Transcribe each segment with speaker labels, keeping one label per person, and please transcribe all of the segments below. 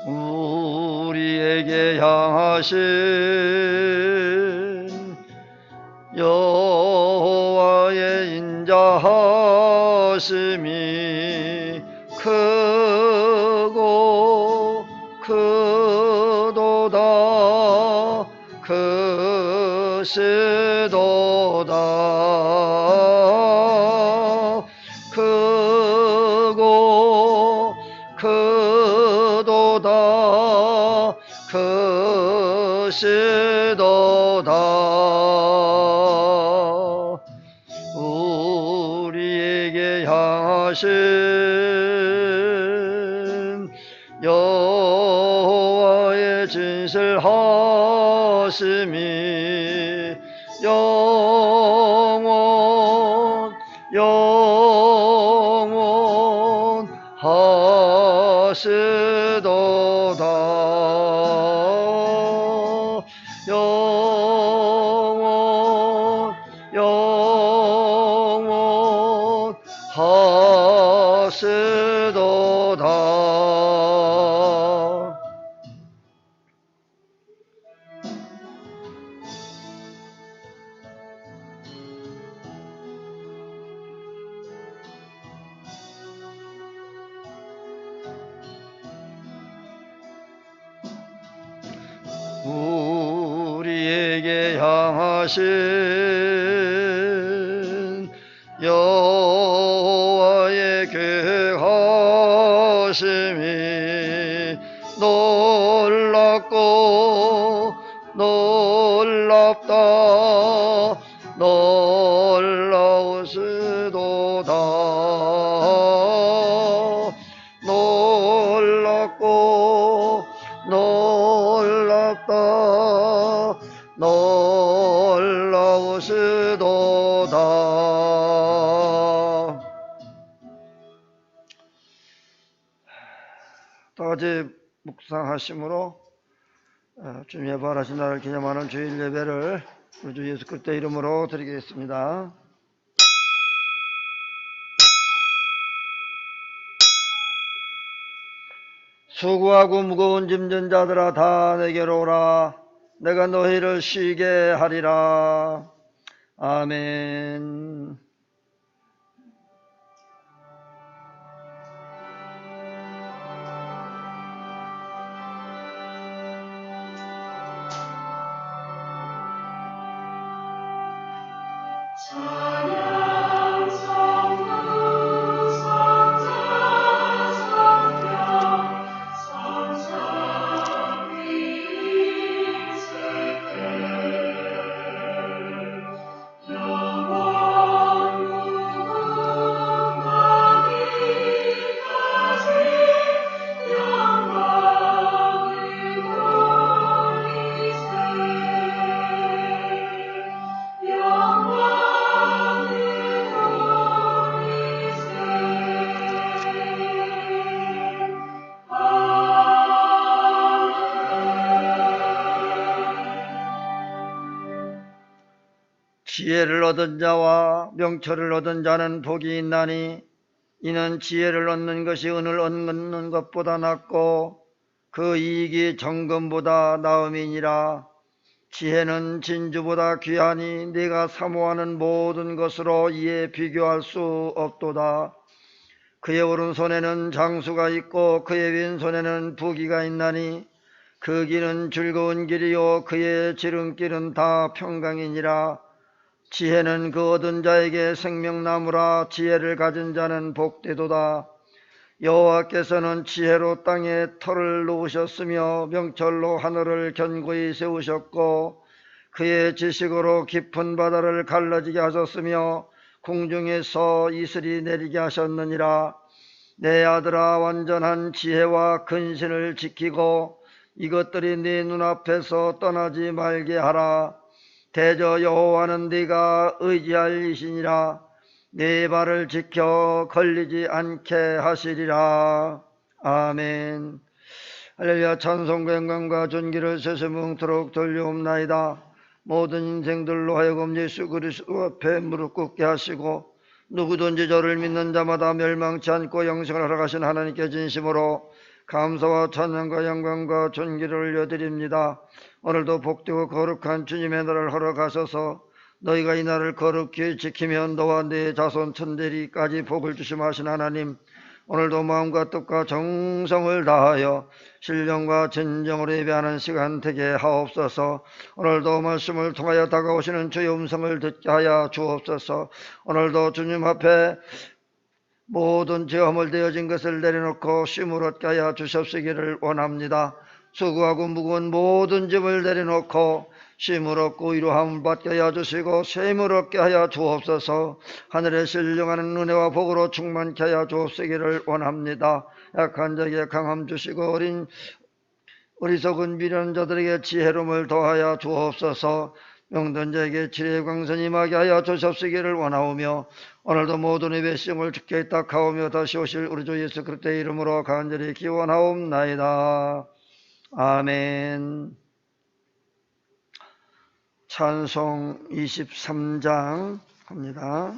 Speaker 1: 우리에게 향하신 여호와의 인자하심이 크고 크도다 크시도다 크고 크도다 크시도다 우리에게 향하신 여호와의 진실하심이 영원하시도다 영원하시도다. 우리에게 향하신 여호와의 계획하심이 놀랍고 놀랍다 놀라우시도다 놀랍고 놀랍다 놀라우시도다. 다같이 묵상하심으로 주님의 부활하신 날을 기념하는 주일 예배를 우리 주 예수 그리스도의 이름으로 드리겠습니다. 수고하고 무거운 짐진 자들아 다 내게로 오라. 내가 너희를 쉬게 하리라. 아멘. 지혜를 얻은 자와 명철을 얻은 자는 복이 있나니 이는 지혜를 얻는 것이 은을 얻는 것보다 낫고 그 이익이 정금보다 나음이니라. 지혜는 진주보다 귀하니 네가 사모하는 모든 것으로 이에 비교할 수 없도다. 그의 오른손에는 장수가 있고 그의 왼손에는 부귀가 있나니 그 길은 즐거운 길이요 그의 지름길은 다 평강이니라. 지혜는 그 얻은 자에게 생명나무라. 지혜를 가진 자는 복되도다. 여호와께서는 지혜로 땅에 터를 놓으셨으며 명철로 하늘을 견고히 세우셨고 그의 지식으로 깊은 바다를 갈라지게 하셨으며 공중에서 이슬이 내리게 하셨느니라. 내 아들아, 완전한 지혜와 근신을 지키고 이것들이 네 눈앞에서 떠나지 말게 하라. 대저 여호와는 네가 의지할 이시니라. 네 발을 지켜 걸리지 않게 하시리라. 아멘. 할렐루야. 찬송과 영광과 존귀를 세세뭉토록 돌려옵나이다. 모든 인생들로 하여금 예수 그리스도 앞에 무릎 꿇게 하시고 누구든지 저를 믿는 자마다 멸망치 않고 영생을 허락하신 하나님께 진심으로 감사와 찬양과 영광과 존귀를 올려드립니다. 오늘도 복되고 거룩한 주님의 날을 허락하셔서 너희가 이 날을 거룩히 지키며 너와 네 자손 천대리까지 복을 주심하신 하나님, 오늘도 마음과 뜻과 정성을 다하여 신령과 진정으로 예배하는 시간 되게 하옵소서. 오늘도 말씀을 통하여 다가오시는 주의 음성을 듣게 하여 주옵소서. 오늘도 주님 앞에 모든 죄 허물되어진 것을 내려놓고 쉼을 얻게 하여 주옵시기를 원합니다. 수고하고 무거운 모든 짐을 내려놓고 쉼을 얻고 위로함을 받게 하여 주시고 쉼을 얻게 하여 주옵소서. 하늘에 신령하는 은혜와 복으로 충만케 하여 주옵시기를 원합니다. 약한 자에게 강함 주시고 어리석은 미련한 자들에게 지혜로움을 더하여 주옵소서. 병든 자에게 치료의 광선이 임하게 하여 주옵시기를 원하오며, 오늘도 모든 예배심을 주께 딱하오며 다시 오실 우리 주 예수 그리스도의 이름으로 간절히 기원하옵나이다. 아멘. 찬송 23장 갑니다.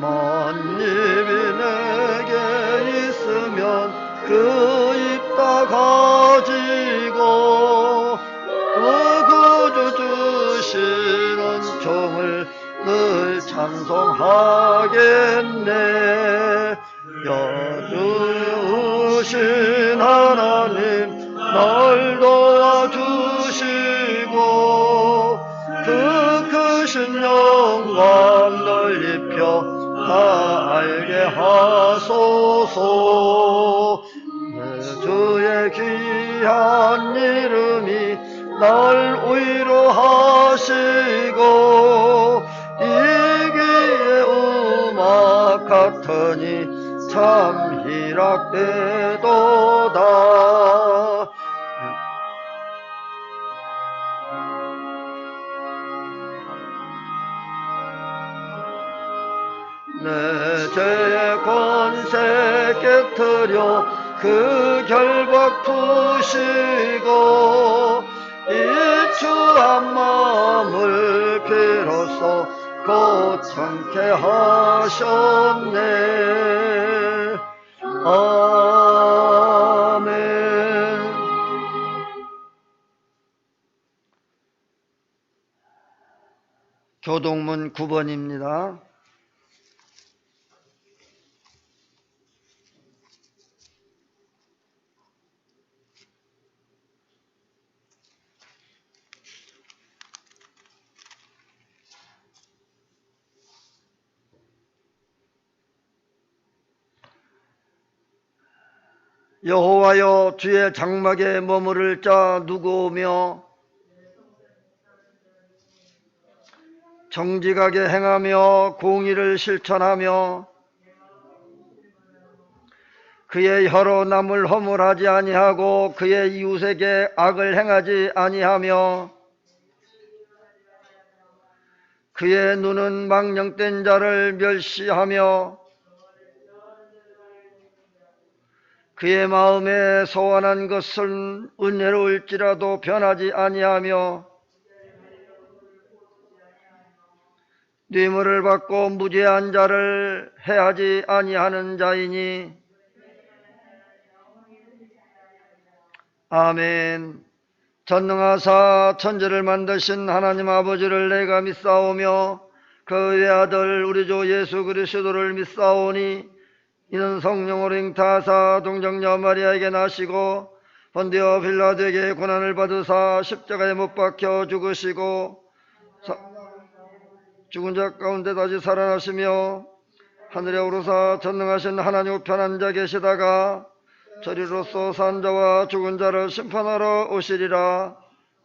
Speaker 1: 만입이 내게 있으면 그 입 다 가지고 구주 주시는 종을 늘 찬송하겠네. 여주신 하나님 날 도와주시고 그 크신 영광 널 입혀 다 알게 하소서. 내 주의 귀한 이름이 날 위로하시고 이기의 음악 같으니 참 희락되도다. 내 죄의 권세 깨트려 그 결박 푸시고 이추한 마음을 비로소 고창케 하셨네. 아멘. 교동문 9번입니다. 여호와여, 주의 장막에 머무를 자 누구오며 정직하게 행하며 공의를 실천하며 그의 혀로 남을 허물하지 아니하고 그의 이웃에게 악을 행하지 아니하며 그의 눈은 망령된 자를 멸시하며 그의 마음에 소원한 것은 은혜로울지라도 변하지 아니하며 뇌물을 받고 무죄한 자를 해하지 아니하는 자이니. 아멘. 전능하사 천지를 만드신 하나님 아버지를 내가 믿사오며 그의 아들 우리 주 예수 그리스도를 믿사오니 이는 성령으로 잉타하사 동정녀 마리아에게 나시고 본디오 빌라도에게 고난을 받으사 십자가에 못 박혀 죽으시고 죽은 자 가운데 다시 살아나시며 하늘에 오르사 전능하신 하나님 우편한 자 계시다가 저리로서 산 자와 죽은 자를 심판하러 오시리라.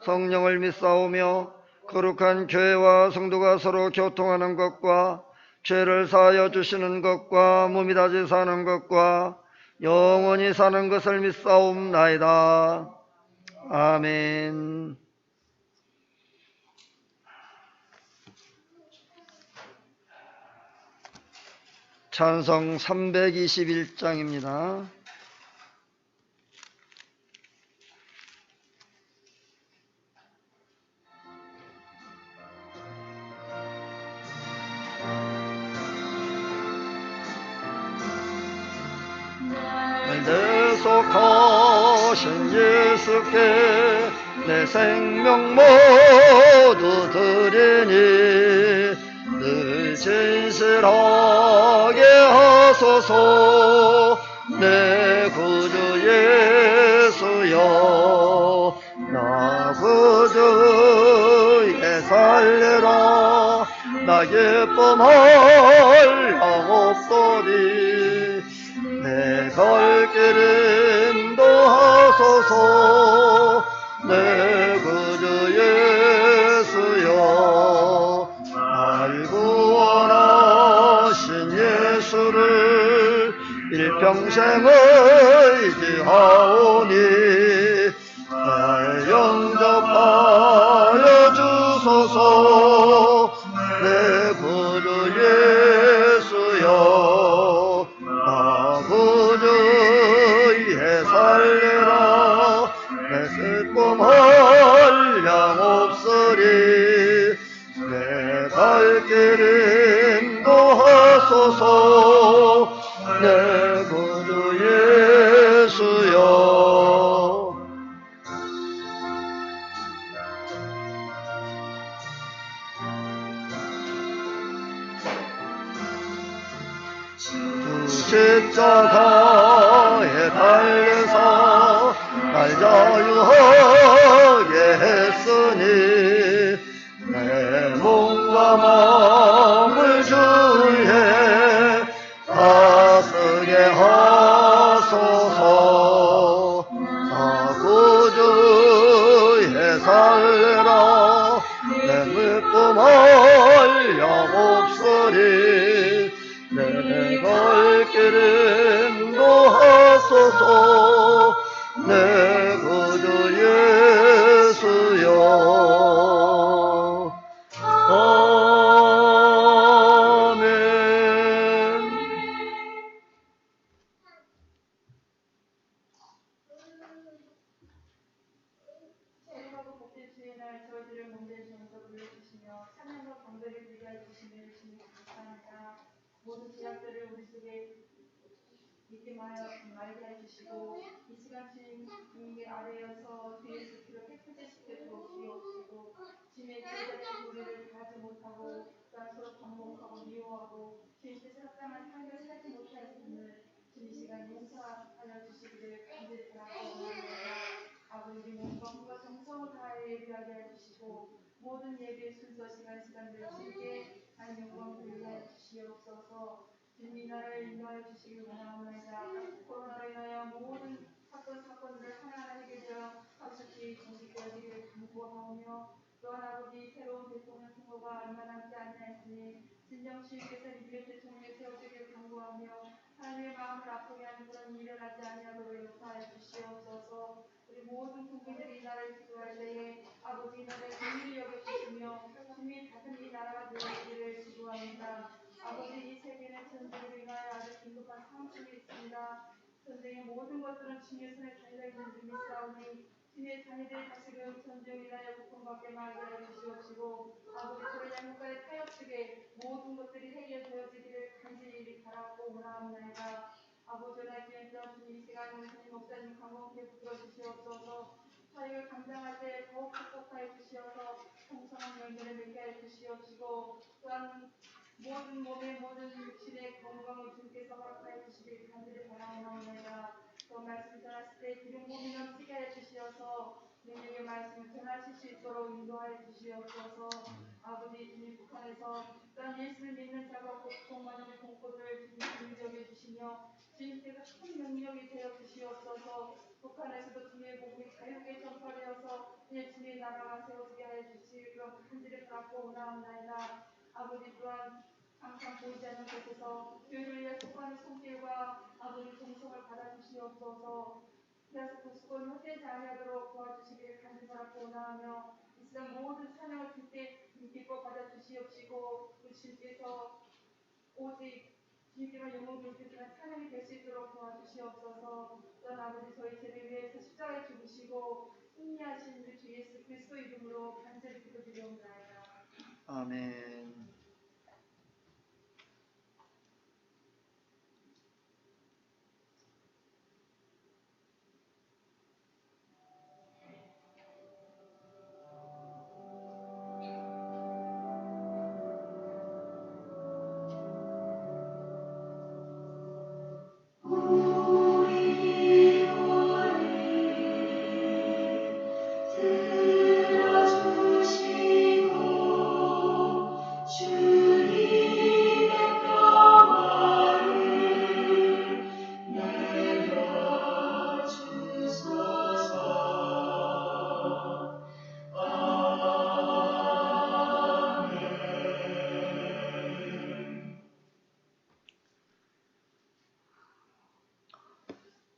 Speaker 1: 성령을 믿사오며 거룩한 교회와 성도가 서로 교통하는 것과 죄를 사하여 주시는 것과 몸이 다시 사는 것과 영원히 사는 것을 믿사옵나이다. 아멘. 찬송 321장입니다. 대속하신 예수께 내 생명 모두 드리니 늘 진실하게 하소서. 내 구주 예수여 나 구주에 살려라. 나 기쁨할 양 없소리. 내 갈 길 인도하소서. 내 구주 예수여 날 구원하신 예수를 일평생 의지하오니 날 영접하여 주소서. 내 구주 예수여 나 구주에 살려라. 내 슬픔할 양 없으리. 내 갈 길 인도하소서. 내 구주 예수여. 주 십자가에 달려서 날 자유하게 했으니 내 몸과 마음을 주에 다스게 하소서. 나 구주에 살려라. 내 기쁨할 양 없으리. 내 갈 길 인도하소서. 내 구주 예수여. 아멘.
Speaker 2: 거룩하고 복된 주의 날 저희들을 몸된 주님과 불러주시며 찬양과 경배를 드리게 해주시며 주님 감사합니다. 모든 제약들을 우리 속에 믿게 말게 해주시고 이 시간 주님의 아래여서 주의 숲으로 깨끗이 시켜 주옵시고 주님의 제자들의 도리를 다하지 못하고 또한 서로 반목하고 미워하고 주님 뜻에 합당한 삶을 살지 못하였음을 주님 이 시간 용서하여 주시기를 간절히 바라옵나이다. 아버지 우리 몸과 정성을 다하여 예배하게 해주시고 모든 예배 순서 시간들 주님께 한 영광 돌리게 주시옵소서. 주님 이 나라를 인도하여 주시길 원하옵나이다. 코로나로 인하여 모든 사건들을 하나하나 해결되어 가속히 종식되어지기를 간구하오며 또한 아버지 새로운 대통령 선거가 얼마 남지 않았으니 진정 주님께서 이기는 대통령을 세우시기를 간구하며 하나님의 마음을 아프게 하는 그런 일이 일어나지 아니하도록 역사하여 주시옵소서. 우리 모든 국민들이 이 나라를 기도할 때에 아버지 이 나라를 긍휼히 여겨주시며 주님이 다스린 이 나라가 되어지기를 기도합니다. 아버지 이 세계는 전쟁으로 인하여 아주 긴급한 상황 속에 있습니다. 전쟁의 모든 것들은 주님의 손에 달려있는 줄 믿사오니 주님의 자녀들이 다시금 전쟁으로 인하여 고통받게 말게 하여 주시옵시고 아버지 그런 양국과의 타협 속에 모든 것들이 해결되어지기를 간절히 바라고 원하옵나이다. 아버지 하나님 주님 이 시간 주님 목사님 강건케 붙들어 주시옵소서. 사역을 감당할 때 더욱 축복하여 주시어서 풍성한 열매를 맺게 하여 주시옵시고 또한 모든 몸의 모든 육신의 건강을 주님께서 허락하여 주시길 간절히 바라옵나이다. 그 말씀 전하실 때 기름 부음이 넘치게 하여 주시어서 능력의 말씀을 전하실 수 있도록 인도하여 주시옵소서. 아버지 주님 북한에서 또한 예수를 믿는 자가 고통받는 공포들을 주님 여겨 주시며 주님께서 큰 능력이 되어 주시옵소서. 북한에서도 주님의 복음이 자유롭게 전파되어서 주님의 나라가 세워지게 하여 주시길 그런 간절히 바라고 원하옵나이다. 아버지 또한 항상 보이지 않는 곳에서 교회를 위해 수고하는 손길과 아버지 동성을 받아주시옵소서. 그래서 그 수고는 헛되지 아니하도록 도와주시기를 간절히 바라고 원하며 이 시간 모든 찬양을 주께 기뻐 받아주시옵시고 그 주님께서 오직 주님께만 영광 돌리지만 찬양이 될 수 있도록 도와주시옵소서. 또한 아버지 저희 죄를 위해서 십자가에 죽으시고 승리하신 우리 주 예수 그리스도 이름으로 간절히 기도드리옵나이다.
Speaker 1: 아멘.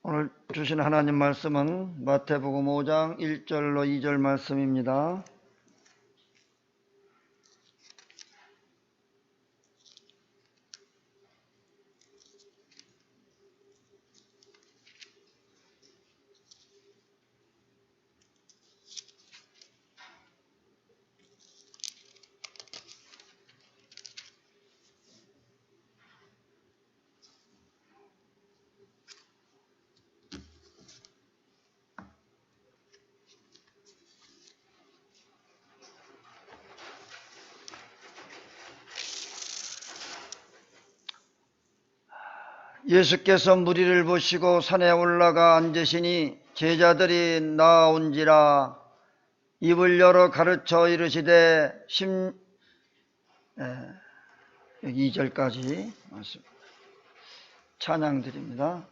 Speaker 1: 오늘 주신 하나님 말씀은 마태복음 5장 1절로 2절 말씀입니다. 예수께서 무리를 보시고 산에 올라가 앉으시니 제자들이 나온지라 입을 열어 가르쳐 이르시되 여기 2절까지 말씀 찬양 드립니다.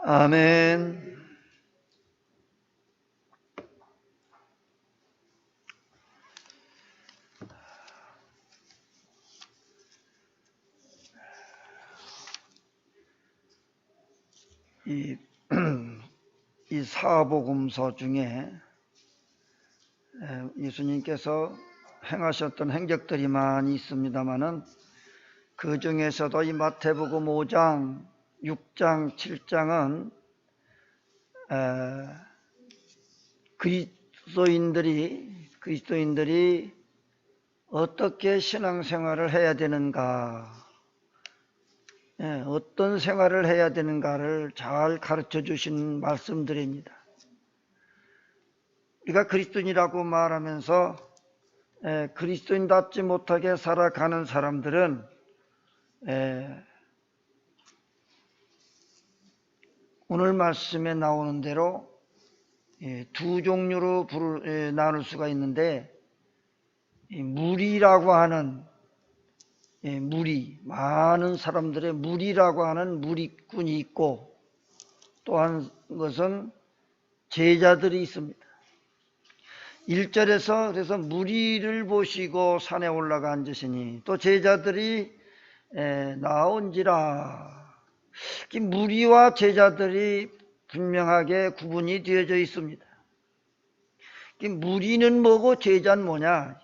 Speaker 1: 아멘. 이, 이 사복음서 중에 예수님께서 행하셨던 행적들이 많이 있습니다마는 그 중에서도 이 마태복음 5장, 6장, 7장은 그리스도인들이 어떻게 신앙생활을 해야 되는가, 어떤 생활을 해야 되는가를 잘 가르쳐 주신 말씀들입니다. 우리가 그리스도인이라고 말하면서 그리스도인답지 못하게 살아가는 사람들은 오늘 말씀에 나오는 대로 두 종류로 나눌 수가 있는데, 무리라고 하는 많은 사람들의 무리라고 하는 무리꾼이 있고, 또 한 것은 제자들이 있습니다. 1절에서 그래서 무리를 보시고 산에 올라가 앉으시니 또 제자들이 나온지라. 이 무리와 제자들이 분명하게 구분이 되어져 있습니다. 이 무리는 뭐고 제자는 뭐냐?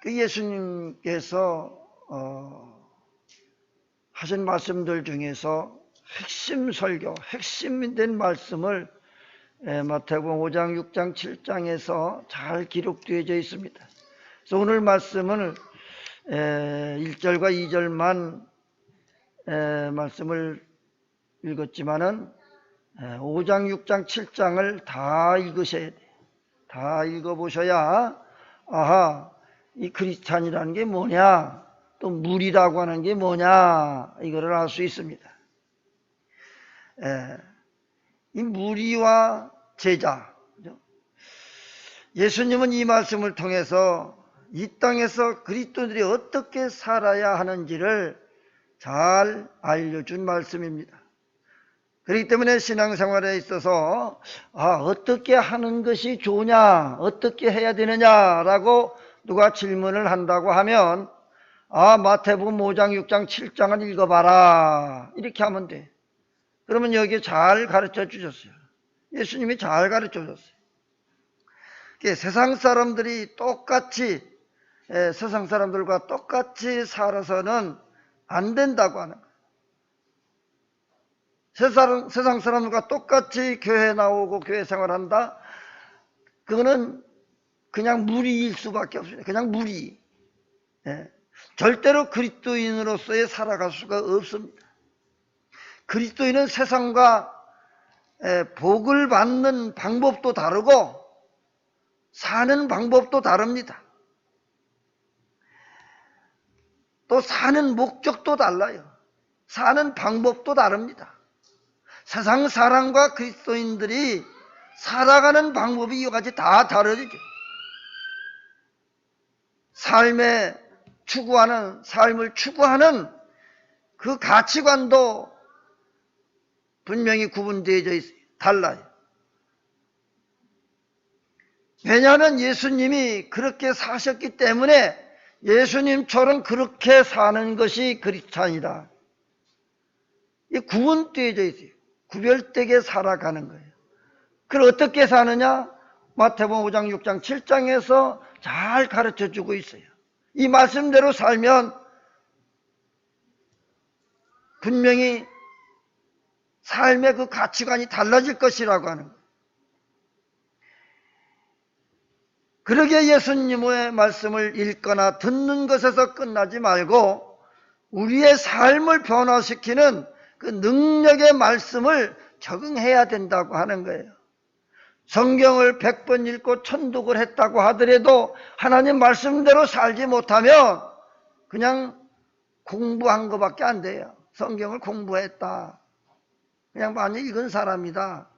Speaker 1: 그 예수님께서 하신 말씀들 중에서 핵심 설교, 핵심된 말씀을 마태복음 5장, 6장, 7장에서 잘 기록되어져 있습니다. 그래서 오늘 말씀은 1절과 2절만 말씀을 읽었지만은 5장, 6장, 7장을 다 읽으셔야 돼요. 다 읽어보셔야 아하, 이 크리스찬이라는 게 뭐냐, 또 무리라고 하는 게 뭐냐, 이거를 알 수 있습니다. 이 무리와 제자, 예수님은 이 말씀을 통해서 이 땅에서 그리스도인들이 어떻게 살아야 하는지를 잘 알려준 말씀입니다. 그렇기 때문에 신앙생활에 있어서 어떻게 하는 것이 좋으냐, 어떻게 해야 되느냐라고 누가 질문을 한다고 하면 마태복음 5장, 6장, 7장을 읽어봐라, 이렇게 하면 돼. 그러면 여기에 잘 가르쳐 주셨어요. 예수님이 잘 가르쳐 줬어요. 세상 사람들이 세상 사람들과 똑같이 살아서는 안 된다고 하는 거예요. 세상 사람들과 똑같이 교회 나오고 교회 생활한다? 그거는 그냥 무리일 수밖에 없습니다. 그냥 무리. 절대로 그리스도인으로서의 살아갈 수가 없습니다. 그리스도인은 세상과 복을 받는 방법도 다르고 사는 방법도 다릅니다. 또 사는 목적도 달라요. 사는 방법도 다릅니다. 세상 사람과 그리스도인들이 살아가는 방법이 이와 같이 다 다르죠. 삶을 추구하는 그 가치관도 분명히 구분되어져 있어요. 달라요. 왜냐하면 예수님이 그렇게 사셨기 때문에 예수님처럼 그렇게 사는 것이 크리스찬이다. 이 구분되어져 있어요. 구별되게 살아가는 거예요. 그걸 어떻게 사느냐? 마태복음 5장, 6장, 7장에서 잘 가르쳐주고 있어요. 이 말씀대로 살면 분명히 삶의 그 가치관이 달라질 것이라고 하는 거예요. 그러기에 예수님의 말씀을 읽거나 듣는 것에서 끝나지 말고 우리의 삶을 변화시키는 그 능력의 말씀을 적응해야 된다고 하는 거예요. 성경을 100번 읽고 천독을 했다고 하더라도 하나님 말씀대로 살지 못하면 그냥 공부한 것밖에 안 돼요. 성경을 공부했다, 그냥 많이 읽은 사람이다.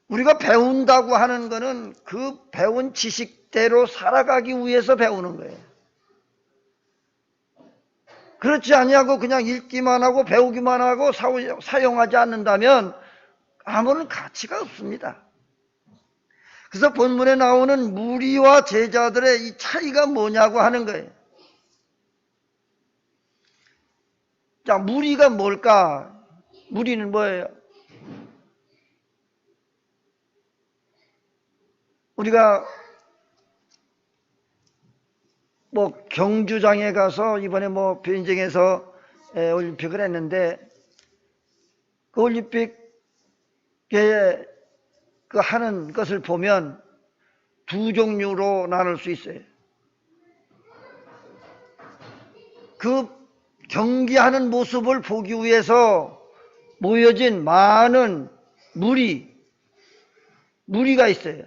Speaker 1: 우리가 배운다고 하는 것은 그 배운 지식대로 살아가기 위해서 배우는 거예요. 그렇지 아니하고 그냥 읽기만 하고 배우기만 하고 사용하지 않는다면 아무런 가치가 없습니다. 그래서 본문에 나오는 무리와 제자들의 이 차이가 뭐냐고 하는 거예요. 자, 무리가 뭘까? 무리는 뭐예요? 우리가 뭐 경주장에 가서 이번에 뭐 비행장에서 올림픽을 했는데, 그 올림픽에 그 하는 것을 보면 두 종류로 나눌 수 있어요. 그 경기하는 모습을 보기 위해서 모여진 많은 무리가 있어요.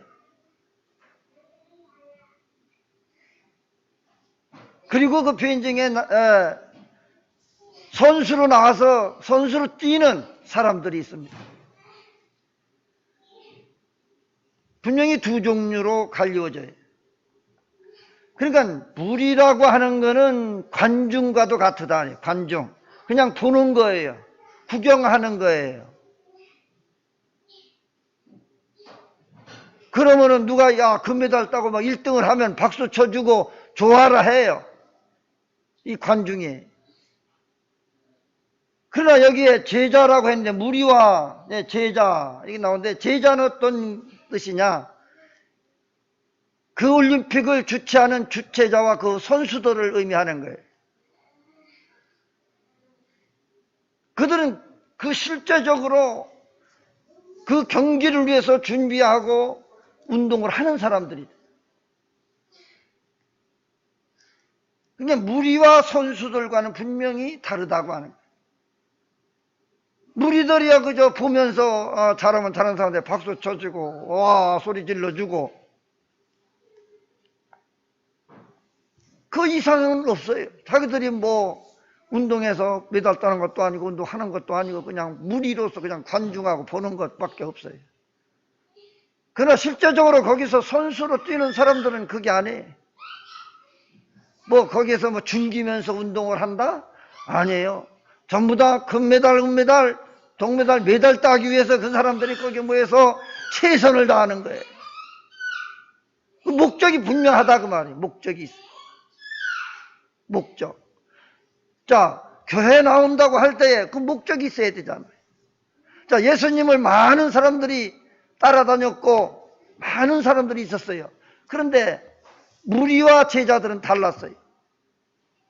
Speaker 1: 그리고 그 비행장에 선수로 나와서 선수로 뛰는 사람들이 있습니다. 분명히 두 종류로 갈리워져요. 그러니까 무리라고 하는 거는 관중과도 같다. 관중. 그냥 보는 거예요. 구경하는 거예요. 그러면은 누가 야 금메달 따고 막 1등을 하면 박수 쳐주고 좋아라 해요. 이 관중이. 그러나 여기에 제자라고 했는데 무리와 제자 이게 나오는데, 제자는 어떤 뜻이냐? 그 올림픽을 주최하는 주최자와 그 선수들을 의미하는 거예요. 그들은 그 실제적으로 그 경기를 위해서 준비하고 운동을 하는 사람들이다. 그러니까 무리와 선수들과는 분명히 다르다고 하는 거예요. 무리들이야 그저 보면서 잘하면 다른 사람들 박수 쳐주고 와 소리 질러주고 그 이상은 없어요. 자기들이 뭐 운동해서 메달 따는 것도 아니고 운동하는 것도 아니고 그냥 무리로서 그냥 관중하고 보는 것밖에 없어요. 그러나 실제적으로 거기서 선수로 뛰는 사람들은 그게 아니에요. 뭐 거기에서 뭐 중기면서 운동을 한다? 아니에요. 전부 다 금메달, 은메달, 동메달, 메달 따기 위해서 그 사람들이 거기 모여서 최선을 다하는 거예요. 그 목적이 분명하다 그 말이에요. 목적이 있어요. 목적. 자, 교회 나온다고 할 때에 그 목적이 있어야 되잖아요. 자, 예수님을 많은 사람들이 따라다녔고 많은 사람들이 있었어요. 그런데 무리와 제자들은 달랐어요.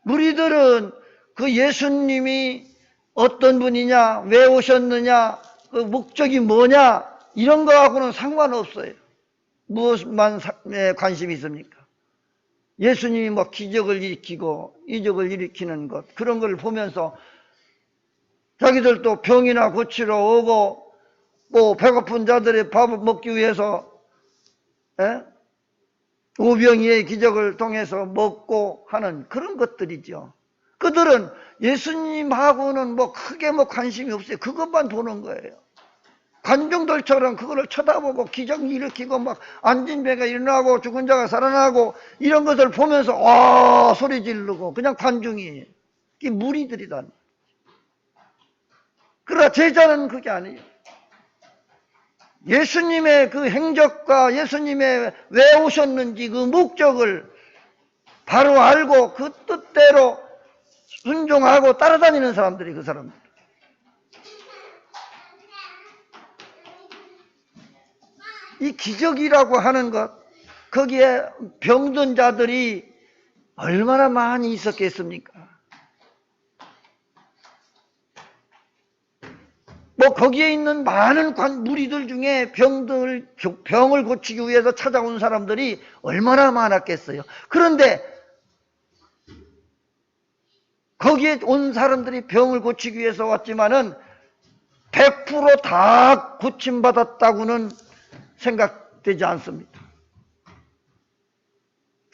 Speaker 1: 무리들은 그 예수님이 어떤 분이냐, 왜 오셨느냐, 그 목적이 뭐냐 이런 거하고는 상관없어요. 무엇만 관심이 있습니까? 예수님이 뭐 기적을 일으키고 이적을 일으키는 것 그런 걸 보면서 자기들도 병이나 고치러 오고 뭐 배고픈 자들의 밥을 먹기 위해서 오병이의 기적을 통해서 먹고 하는 그런 것들이죠. 그들은 예수님하고는 뭐 크게 뭐 관심이 없어요. 그것만 보는 거예요. 관중들처럼 그거를 쳐다보고 기적 일으키고 막 앉은 배가 일어나고 죽은 자가 살아나고 이런 것을 보면서 와 소리 지르고 그냥 관중이 이 무리들이다. 그러나 제자는 그게 아니에요. 예수님의 그 행적과 예수님의 왜 오셨는지 그 목적을 바로 알고 그 뜻대로 순종하고 따라다니는 사람들이 그 사람들. 이 기적이라고 하는 것, 거기에 병든 자들이 얼마나 많이 있었겠습니까? 뭐 거기에 있는 많은 무리들 중에 병을 고치기 위해서 찾아온 사람들이 얼마나 많았겠어요. 그런데 거기에 온 사람들이 병을 고치기 위해서 왔지만은 100%다 고침받았다고는 생각되지 않습니다.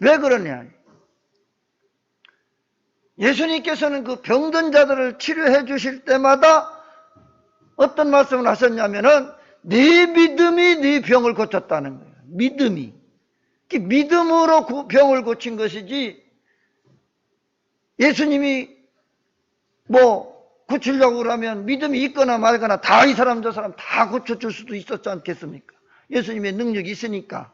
Speaker 1: 왜 그러냐? 예수님께서는 그 병든 자들을 치료해 주실 때마다 어떤 말씀을 하셨냐면은 네 믿음이 네 병을 고쳤다는 거예요. 믿음이. 믿음으로 병을 고친 것이지 예수님이 뭐 고치려고 그러면 믿음이 있거나 말거나 다 이 사람 저 사람 다 고쳐줄 수도 있었지 않겠습니까? 예수님의 능력이 있으니까.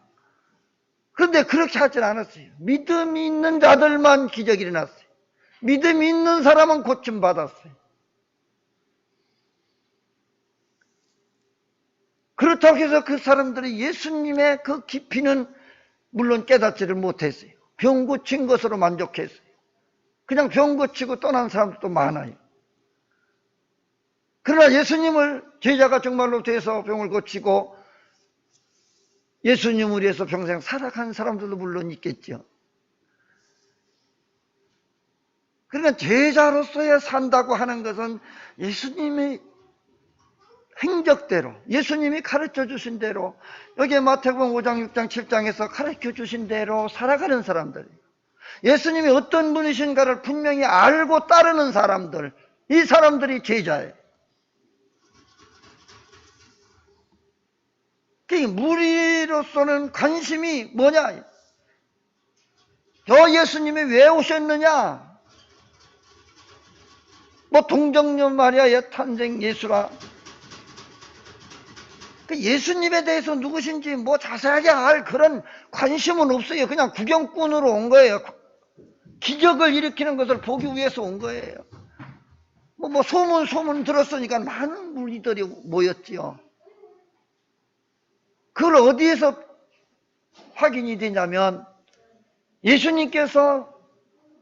Speaker 1: 그런데 그렇게 하진 않았어요. 믿음이 있는 자들만 기적이 일어났어요. 믿음이 있는 사람은 고침받았어요. 그렇다고 해서 그 사람들이 예수님의 그 깊이는 물론 깨닫지를 못했어요. 병 고친 것으로 만족했어요. 그냥 병 고치고 떠난 사람들도 많아요. 그러나 예수님을 제자가 정말로 돼서 병을 고치고 예수님을 위해서 평생 살아간 사람들도 물론 있겠죠. 그러니까 제자로서의 산다고 하는 것은 예수님의 행적대로, 예수님이 가르쳐 주신 대로, 여기 마태복음 5장, 6장, 7장에서 가르쳐 주신 대로 살아가는 사람들, 예수님이 어떤 분이신가를 분명히 알고 따르는 사람들, 이 사람들이 제자예요. 무리로서는 관심이 뭐냐? 예수님이 왜 오셨느냐? 동정녀 마리아의 탄생 예수라. 예수님에 대해서 누구신지 자세하게 알 그런 관심은 없어요. 그냥 구경꾼으로 온 거예요. 기적을 일으키는 것을 보기 위해서 온 거예요. 소문 들었으니까 많은 무리들이 모였지요. 그걸 어디에서 확인이 되냐면 예수님께서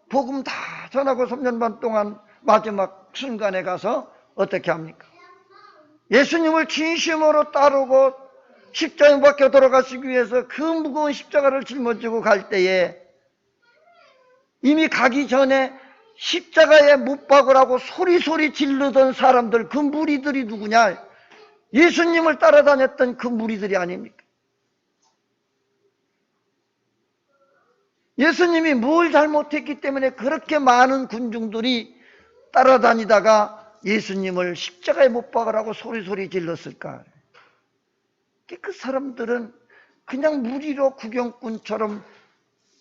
Speaker 1: 복음 다 전하고 3년 반 동안 마지막 순간에 가서 어떻게 합니까? 예수님을 진심으로 따르고 십자가에 못 박혀 돌아가시기 위해서 그 무거운 십자가를 짊어지고 갈 때에 이미 가기 전에 십자가에 못 박으라고 소리소리 지르던 사람들, 그 무리들이 누구냐? 예수님을 따라다녔던 그 무리들이 아닙니까? 예수님이 뭘 잘못했기 때문에 그렇게 많은 군중들이 따라다니다가 예수님을 십자가에 못 박으라고 소리소리 질렀을까? 그 사람들은 그냥 무리로 구경꾼처럼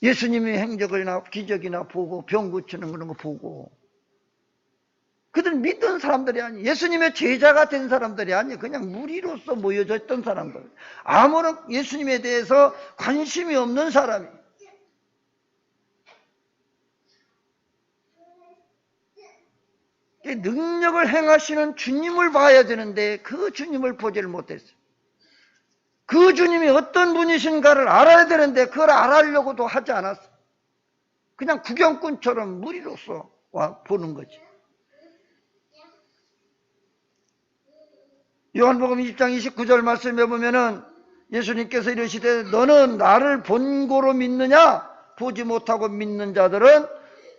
Speaker 1: 예수님의 행적이나 기적이나 보고 병 고치는 그런 거 보고, 그들은 믿던 사람들이 아니에요. 예수님의 제자가 된 사람들이 아니에요. 그냥 무리로서 모여져 있던 사람들, 아무런 예수님에 대해서 관심이 없는 사람이에요. 능력을 행하시는 주님을 봐야 되는데 그 주님을 보지를 못했어요. 그 주님이 어떤 분이신가를 알아야 되는데 그걸 알아려고도 하지 않았어요. 그냥 구경꾼처럼 무리로서 보는 거지. 요한복음 20장 29절 말씀에 보면은 예수님께서 이르시되 너는 나를 본고로 믿느냐? 보지 못하고 믿는 자들은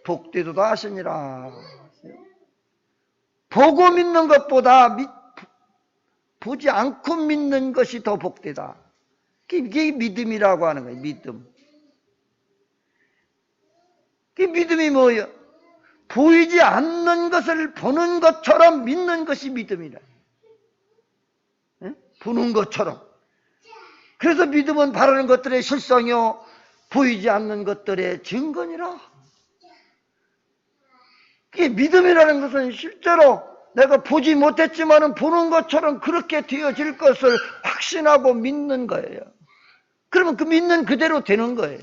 Speaker 1: 복되도다 하시니라. 보고 믿는 것보다 보지 않고 믿는 것이 더 복되다. 이게 믿음이라고 하는 거예요. 믿음. 그 믿음이 뭐예요? 보이지 않는 것을 보는 것처럼 믿는 것이 믿음이라. 보는 것처럼. 그래서 믿음은 바라는 것들의 실상이요 보이지 않는 것들의 증거니라. 이 믿음이라는 것은 실제로 내가 보지 못했지만은 보는 것처럼 그렇게 되어질 것을 확신하고 믿는 거예요. 그러면 그 믿는 그대로 되는 거예요.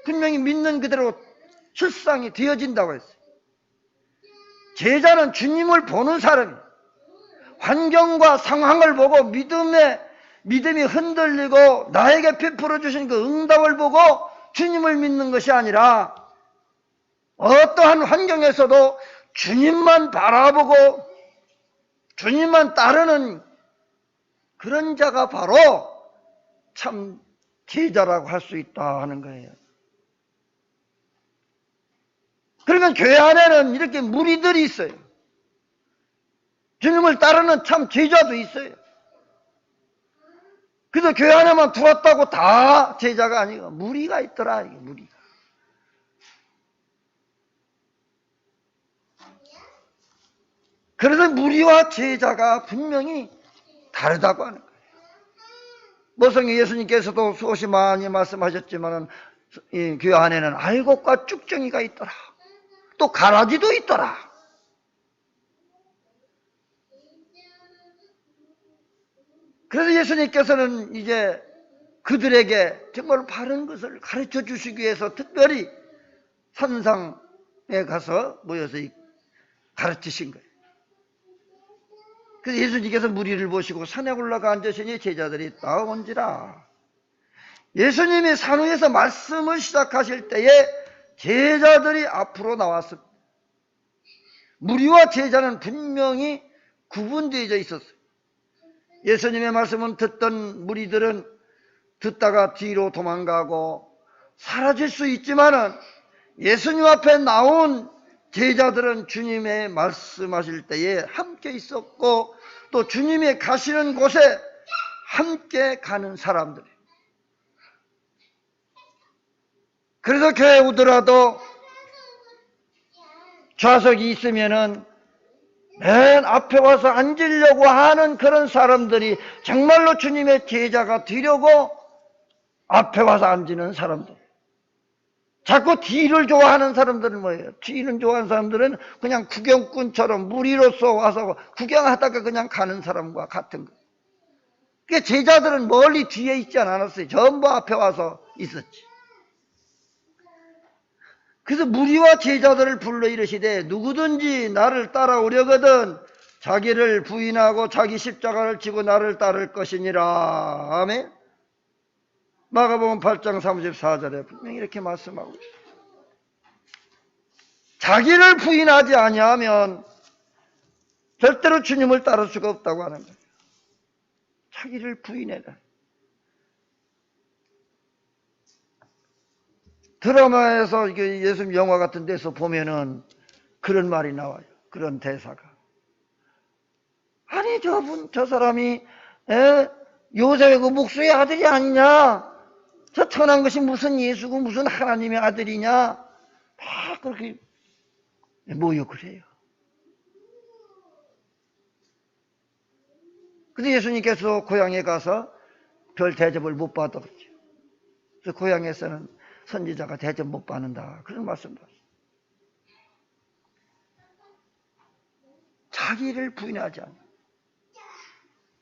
Speaker 1: 분명히 믿는 그대로 실상이 되어진다고 했어요. 제자는 주님을 보는 사람이에요. 환경과 상황을 보고 믿음이 흔들리고 나에게 베풀어 주신 그 응답을 보고 주님을 믿는 것이 아니라 어떠한 환경에서도 주님만 바라보고 주님만 따르는 그런 자가 바로 참 제자라고 할 수 있다 하는 거예요. 그러니까 교회 안에는 이렇게 무리들이 있어요. 주님을 따르는 참 제자도 있어요. 그래서 교회 안에만 들어왔다고 다 제자가 아니고 무리가 있더라. 무리가. 그래서 무리와 제자가 분명히 다르다고 하는 거예요. 모성의 예수님께서도 수없이 많이 말씀하셨지만 이 교회 안에는 알곡과 쭉정이가 있더라. 또 가라지도 있더라. 그래서 예수님께서는 이제 그들에게 정말 바른 것을 가르쳐 주시기 위해서 특별히 산상에 가서 모여서 가르치신 거예요. 그래서 예수님께서 무리를 보시고 산에 올라가 앉으시니 제자들이 따라온지라. 예수님이 산 위에서 말씀을 시작하실 때에 제자들이 앞으로 나왔습니다. 무리와 제자는 분명히 구분되어 있었어요. 예수님의 말씀은 듣던 무리들은 듣다가 뒤로 도망가고 사라질 수 있지만은 예수님 앞에 나온 제자들은 주님의 말씀하실 때에 함께 있었고 또 주님이 가시는 곳에 함께 가는 사람들이에요. 그래서 교회 오더라도 좌석이 있으면은 맨 앞에 와서 앉으려고 하는 그런 사람들이 정말로 주님의 제자가 되려고 앞에 와서 앉는 사람들. 자꾸 뒤를 좋아하는 사람들은 뭐예요? 뒤를 좋아하는 사람들은 그냥 구경꾼처럼 무리로서 와서 구경하다가 그냥 가는 사람과 같은 거예요. 그러니까 제자들은 멀리 뒤에 있지 않았어요. 전부 앞에 와서 있었지. 그래서 무리와 제자들을 불러 이르시되 누구든지 나를 따라오려거든 자기를 부인하고 자기 십자가를 지고 나를 따를 것이니라. 아멘. 마가복음 8장 34절에 분명히 이렇게 말씀하고 있어요. 자기를 부인하지 아니하면 절대로 주님을 따를 수가 없다고 하는 거예요. 자기를 부인해라. 드라마에서 예수님 영화 같은 데서 보면은 그런 말이 나와요. 그런 대사가. 아니 저 사람이 요셉의 그 목수의 아들이 아니냐? 저 천한 것이 무슨 예수고 무슨 하나님의 아들이냐? 다 그렇게 모욕을 해요. 근데 예수님께서 고향에 가서 별 대접을 못 받았죠. 그래서 고향에서는 선지자가 대접 못 받는다. 그런 말씀도 하셨어요. 자기를 부인하지 않아.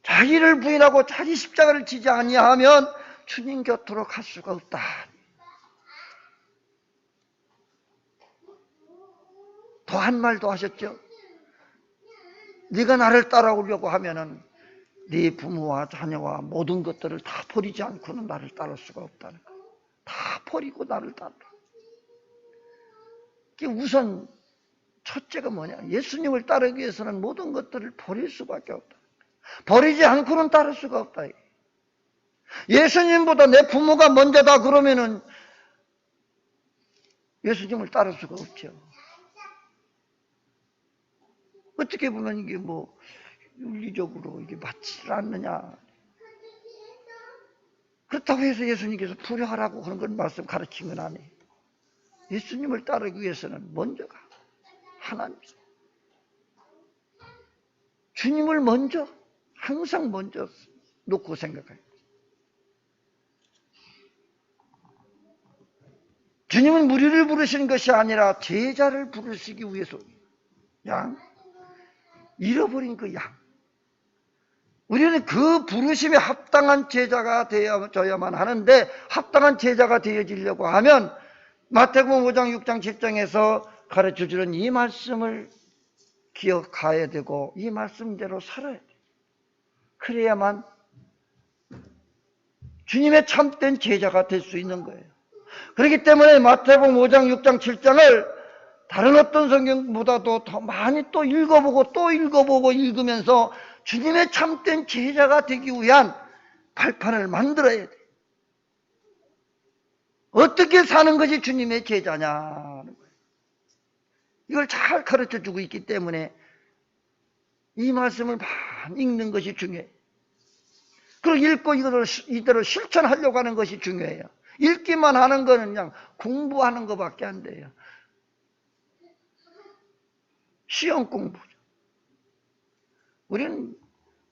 Speaker 1: 자기를 부인하고 자기 십자가를 지지 아니하면 주님 곁으로 갈 수가 없다. 더 한 말도 하셨죠. 네가 나를 따라오려고 하면은 네 부모와 자녀와 모든 것들을 다 버리지 않고는 나를 따를 수가 없다는 거. 다 버리고 나를 따르라. 우선 첫째가 뭐냐? 예수님을 따르기 위해서는 모든 것들을 버릴 수밖에 없다. 버리지 않고는 따를 수가 없다. 예수님보다 내 부모가 먼저다 그러면은 예수님을 따를 수가 없죠. 어떻게 보면 이게 뭐 윤리적으로 이게 맞지 않느냐. 그렇다고 해서 예수님께서 불효하라고 하는 건 말씀 가르친 건 아니에요. 예수님을 따르기 위해서는 먼저가 하나님. 주님을 먼저, 항상 먼저 놓고 생각해요. 주님은 무리를 부르신 것이 아니라 제자를 부르시기 위해서 잃어버린 그 양. 우리는 그 부르심에 합당한 제자가 되어야만 하는데 합당한 제자가 되어지려고 하면 마태복음 5장, 6장, 7장에서 가르쳐주는 이 말씀을 기억해야 되고 이 말씀대로 살아야 돼. 그래야만 주님의 참된 제자가 될 수 있는 거예요. 그렇기 때문에 마태복음 5장, 6장, 7장을 다른 어떤 성경보다도 더 많이 또 읽어보고 읽으면서 주님의 참된 제자가 되기 위한 발판을 만들어야 돼. 어떻게 사는 것이 주님의 제자냐는 거예요. 이걸 잘 가르쳐주고 있기 때문에 이 말씀을 많이 읽는 것이 중요해요. 그리고 읽고 이대로 실천하려고 하는 것이 중요해요. 읽기만 하는 거는 그냥 공부하는 것밖에 안 돼요. 시험 공부죠. 우리는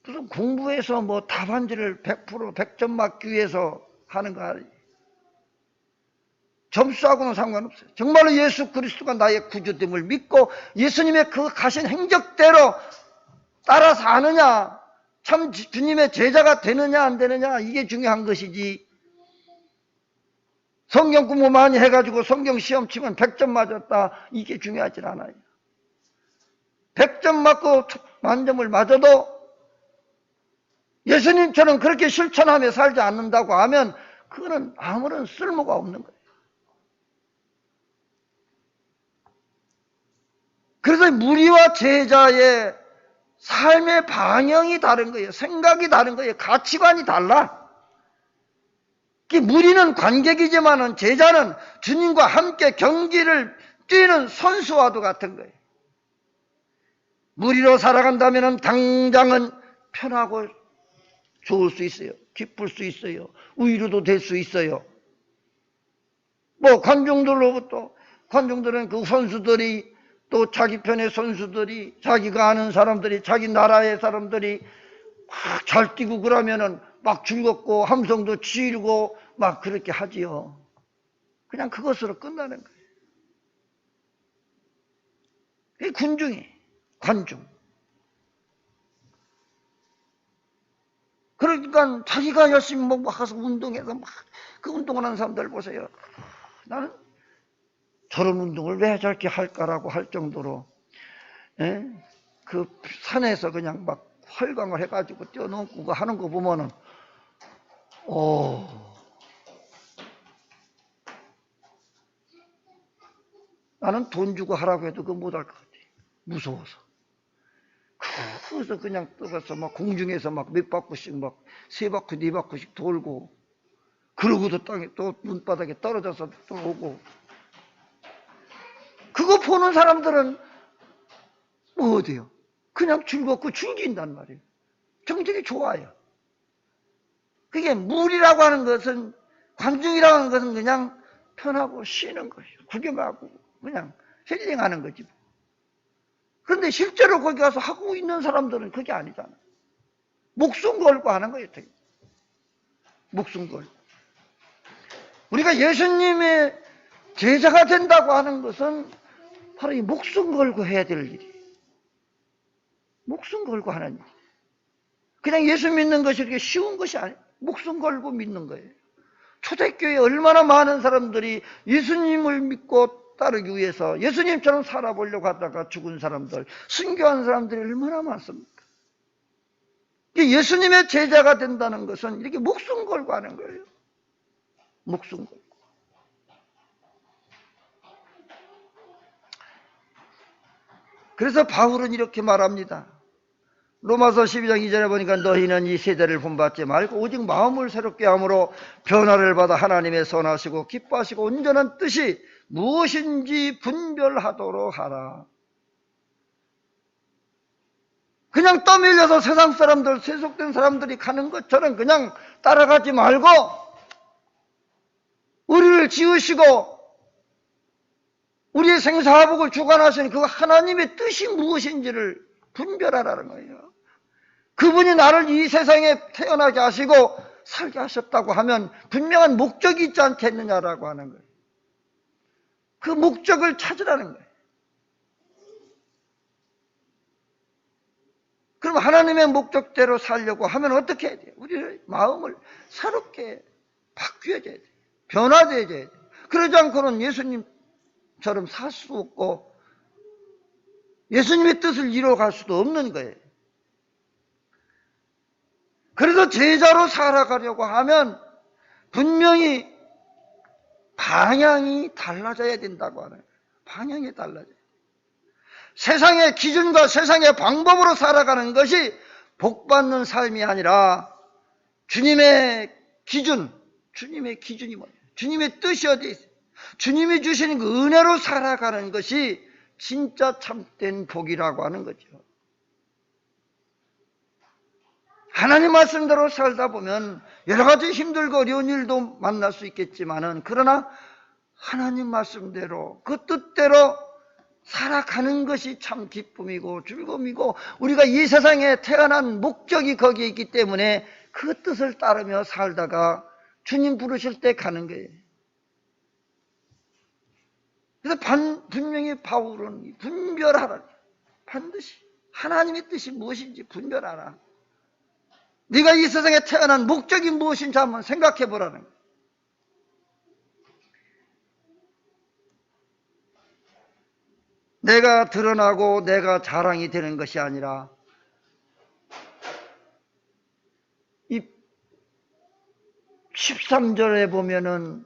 Speaker 1: 무슨 공부해서 뭐 답안지를 100% 100점 맞기 위해서 하는 거 아니에요. 점수하고는 상관없어요. 정말로 예수 그리스도가 나의 구주됨을 믿고 예수님의 그 가신 행적대로 따라 사느냐, 참 주님의 제자가 되느냐 안 되느냐 이게 중요한 것이지, 성경 공부 많이 해가지고 성경 시험 치면 100점 맞았다 이게 중요하진 않아요. 100점 맞고 만점을 맞아도 예수님처럼 그렇게 실천하며 살지 않는다고 하면 그거는 아무런 쓸모가 없는 거예요. 그래서 무리와 제자의 삶의 방향이 다른 거예요. 생각이 다른 거예요. 가치관이 달라. 무리는 관객이지만 제자는 주님과 함께 경기를 뛰는 선수와도 같은 거예요. 무리로 살아간다면 당장은 편하고 좋을 수 있어요. 기쁠 수 있어요. 위로도 될 수 있어요. 관중들은 그 선수들이 또 자기 편의 선수들이, 자기가 아는 사람들이, 자기 나라의 사람들이 막 잘 뛰고 그러면은 막 즐겁고 함성도 지르고 막 그렇게 하지요. 그냥 그것으로 끝나는 거예요. 이 관중. 그러니까 자기가 열심히 막 가서 운동해서 막 그 운동을 하는 사람들 보세요. 나는 저런 운동을 왜 저렇게 할까라고 할 정도로, 그 산에서 그냥 막 활강을 해가지고 뛰어넘고 하는 거 보면은, 나는 돈 주고 하라고 해도 그거 못할 것 같아. 무서워서. 그래서 그냥 떠가서 막 공중에서 막 몇 바퀴씩 막 3바퀴, 4바퀴씩 돌고, 그러고도 땅에 또 눈바닥에 떨어져서 또 오고. 그거 보는 사람들은 뭐 어때요? 그냥 즐겁고 즐긴단 말이에요. 정적이 좋아요. 그게 무리라고 하는 것은, 관중이라고 하는 것은 그냥 편하고 쉬는 거예요. 구경하고 그냥 힐링하는 거지. 그런데 실제로 거기 가서 하고 있는 사람들은 그게 아니잖아. 목숨 걸고 하는 거예요. 되게. 목숨 걸고. 우리가 예수님의 제자가 된다고 하는 것은 바로 이 목숨 걸고 해야 될 일이에요. 목숨 걸고 하는 일. 그냥 예수 믿는 것이 이렇게 쉬운 것이 아니에요. 목숨 걸고 믿는 거예요. 초대교회에 얼마나 많은 사람들이 예수님을 믿고 따르기 위해서 예수님처럼 살아보려고 하다가 죽은 사람들, 순교한 사람들이 얼마나 많습니까? 예수님의 제자가 된다는 것은 이렇게 목숨 걸고 하는 거예요. 목숨 걸고. 그래서 바울은 이렇게 말합니다. 로마서 12장 2절에 보니까 너희는 이 세대를 본받지 말고 오직 마음을 새롭게 함으로 변화를 받아 하나님의 선하시고 기뻐하시고 온전한 뜻이 무엇인지 분별하도록 하라. 그냥 떠밀려서 세상 사람들, 세속된 사람들이 가는 것처럼 그냥 따라가지 말고 우리를 지으시고 우리의 생사화복을 주관하신 그 하나님의 뜻이 무엇인지를 분별하라는 거예요. 그분이 나를 이 세상에 태어나게 하시고 살게 하셨다고 하면 분명한 목적이 있지 않겠느냐라고 하는 거예요. 그 목적을 찾으라는 거예요. 그럼 하나님의 목적대로 살려고 하면 어떻게 해야 돼요? 우리의 마음을 새롭게 바뀌어야 돼요. 변화되어야 돼요. 그러지 않고는 예수님처럼 살 수 없고 예수님의 뜻을 이루어갈 수도 없는 거예요. 그래서 제자로 살아가려고 하면 분명히 방향이 달라져야 된다고 하는 거예요. 방향이 달라져요. 세상의 기준과 세상의 방법으로 살아가는 것이 복받는 삶이 아니라 주님의 기준이 뭐예요? 주님의 뜻이 어디 있어요? 주님이 주시는 그 은혜로 살아가는 것이 진짜 참된 복이라고 하는 거죠. 하나님 말씀대로 살다 보면 여러 가지 힘들고 어려운 일도 만날 수 있겠지만은 그러나 하나님 말씀대로 그 뜻대로 살아가는 것이 참 기쁨이고 즐거움이고 우리가 이 세상에 태어난 목적이 거기에 있기 때문에 그 뜻을 따르며 살다가 주님 부르실 때 가는 거예요. 그래서 분명히 바울은 분별하라. 반드시 하나님의 뜻이 무엇인지 분별하라. 네가 이 세상에 태어난 목적이 무엇인지 한번 생각해 보라는 거예요. 내가 드러나고 내가 자랑이 되는 것이 아니라 이 13절에 보면은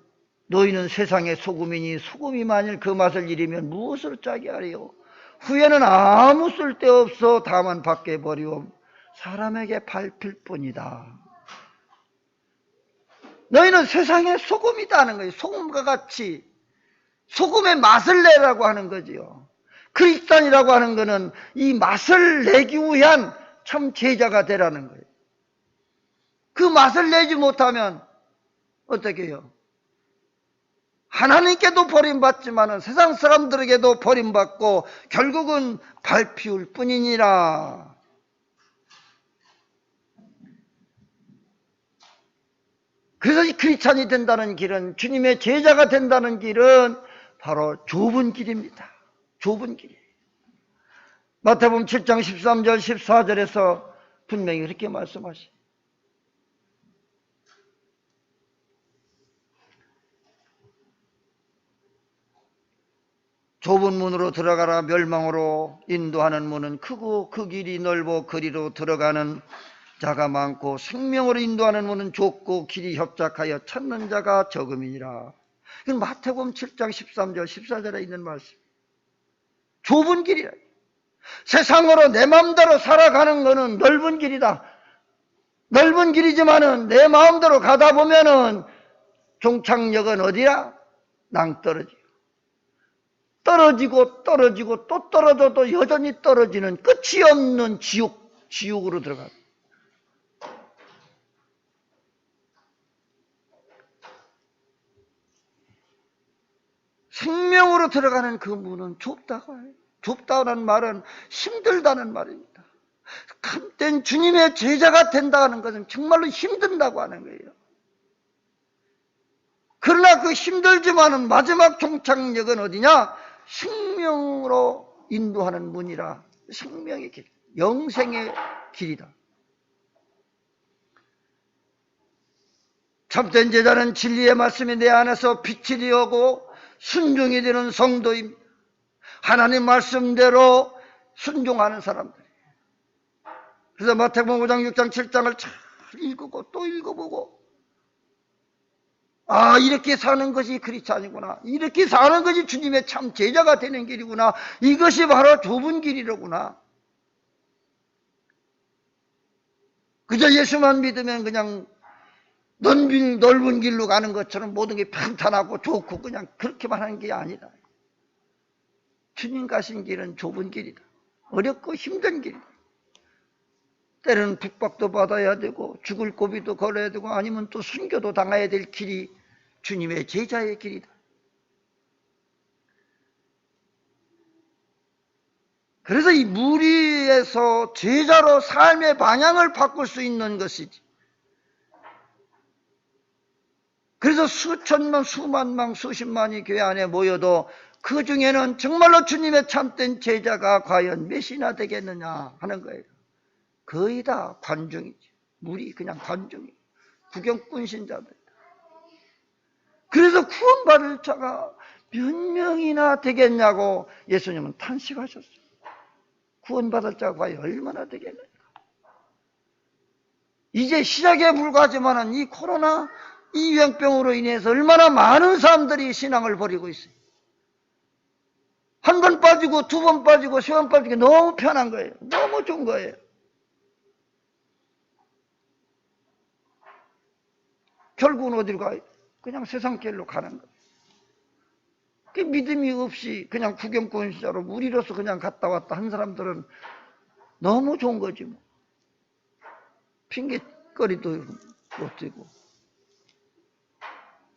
Speaker 1: 너희는 세상의 소금이니 소금이 만일 그 맛을 잃으면 무엇을 짜게 하리요? 후에는 아무 쓸데없어 다만 밖에 버리오 사람에게 밟힐 뿐이다. 너희는 세상의 소금이다는 거예요. 소금과 같이 소금의 맛을 내라고 하는 거지요. 크리스찬이라고 하는 것은 이 맛을 내기 위한 참 제자가 되라는 거예요. 그 맛을 내지 못하면 어떻게 해요? 하나님께도 버림받지만 세상 사람들에게도 버림받고 결국은 밟히울 뿐이니라. 그래서 이 크리스찬이 된다는 길은, 주님의 제자가 된다는 길은 바로 좁은 길입니다. 좁은 길이에요. 마태복음 7장 13절 14절에서 분명히 그렇게 말씀하시죠. 좁은 문으로 들어가라. 멸망으로 인도하는 문은 크고 그 길이 넓어 그리로 들어가는 자가 많고 생명으로 인도하는 문은 좁고 길이 협착하여 찾는 자가 적음이니라. 이건 마태복음 7장 13절 14절에 있는 말씀. 좁은 길이라. 세상으로 내 마음대로 살아가는 것은 넓은 길이다. 넓은 길이지만은 내 마음대로 가다 보면은 종착역은 어디야? 낭떠러지. 떨어지고 떨어지고 또 떨어져도 여전히 떨어지는 끝이 없는 지옥으로 들어가. 생명으로 들어가는 그 문은 좁다고 해요. 좁다는 말은 힘들다는 말입니다. 참된 주님의 제자가 된다는 것은 정말로 힘든다고 하는 거예요. 그러나 그 힘들지만은 마지막 종착역은 어디냐? 생명으로 인도하는 문이라. 생명의 길, 영생의 길이다. 참된 제자는 진리의 말씀이 내 안에서 빛이 되고 순종이 되는 성도입니다. 하나님 말씀대로 순종하는 사람들. 그래서 마태복음 5장 6장 7장을 잘 읽고 또 읽어보고, 아, 이렇게 사는 것이 크리스찬이구나. 이렇게 사는 것이 주님의 참 제자가 되는 길이구나. 이것이 바로 좁은 길이로구나. 그저 예수만 믿으면 그냥 넓은 길로 가는 것처럼 모든 게 평탄하고 좋고 그냥 그렇게만 하는 게 아니다. 주님 가신 길은 좁은 길이다. 어렵고 힘든 길이다. 때로는 북박도 받아야 되고 죽을 고비도 걸어야 되고 아니면 또 순교도 당해야 될 길이 주님의 제자의 길이다. 그래서 이 무리에서 제자로 삶의 방향을 바꿀 수 있는 것이지. 그래서 수천만, 수만만, 수십만이 교회 안에 모여도 그 중에는 정말로 주님의 참된 제자가 과연 몇이나 되겠느냐 하는 거예요. 거의 다 관중이지. 무리 그냥 관중이. 구경꾼 신자들. 그래서 구원받을 자가 몇 명이나 되겠냐고 예수님은 탄식하셨어요. 구원받을 자가 과연 얼마나 되겠느냐. 이제 시작에 불과하지만 이 코로나 이 유행병으로 인해서 얼마나 많은 사람들이 신앙을 버리고 있어요. 한 번 빠지고 두 번 빠지고 세 번 빠지기 너무 편한 거예요. 너무 좋은 거예요. 결국은 어디로 가요? 그냥 세상 길로 가는 거예요. 그 믿음이 없이 그냥 구경꾼 시자로 무리로서 그냥 갔다 왔다 한 사람들은 너무 좋은 거지 뭐. 핑계거리도 못 되고.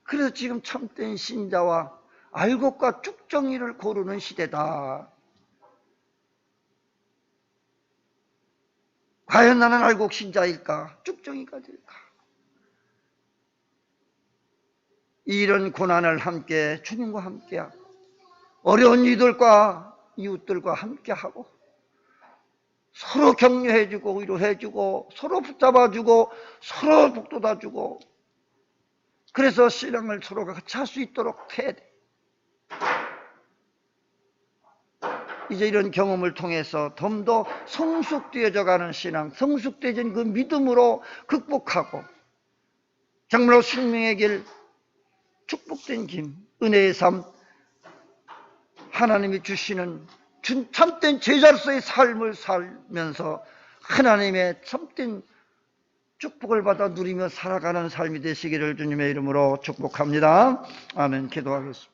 Speaker 1: 그래서 지금 참된 신자와 알곡과 쭉정이를 고르는 시대다. 과연 나는 알곡 신자일까? 쭉정이가 될까? 이런 고난을 함께 주님과 함께하고 어려운 이들과 이웃들과 함께하고 서로 격려해주고 위로해주고 서로 붙잡아주고 서로 북돋아주고, 그래서 신앙을 서로가 같이 할 수 있도록 해야 돼. 이제 이런 경험을 통해서 좀 더 성숙되어져가는 신앙, 성숙되어진 그 믿음으로 극복하고 정말로 생명의 길, 축복된 길, 은혜의 삶, 하나님이 주시는 참된 제자로서의 삶을 살면서 하나님의 참된 축복을 받아 누리며 살아가는 삶이 되시기를 주님의 이름으로 축복합니다. 아멘. 기도하겠습니다.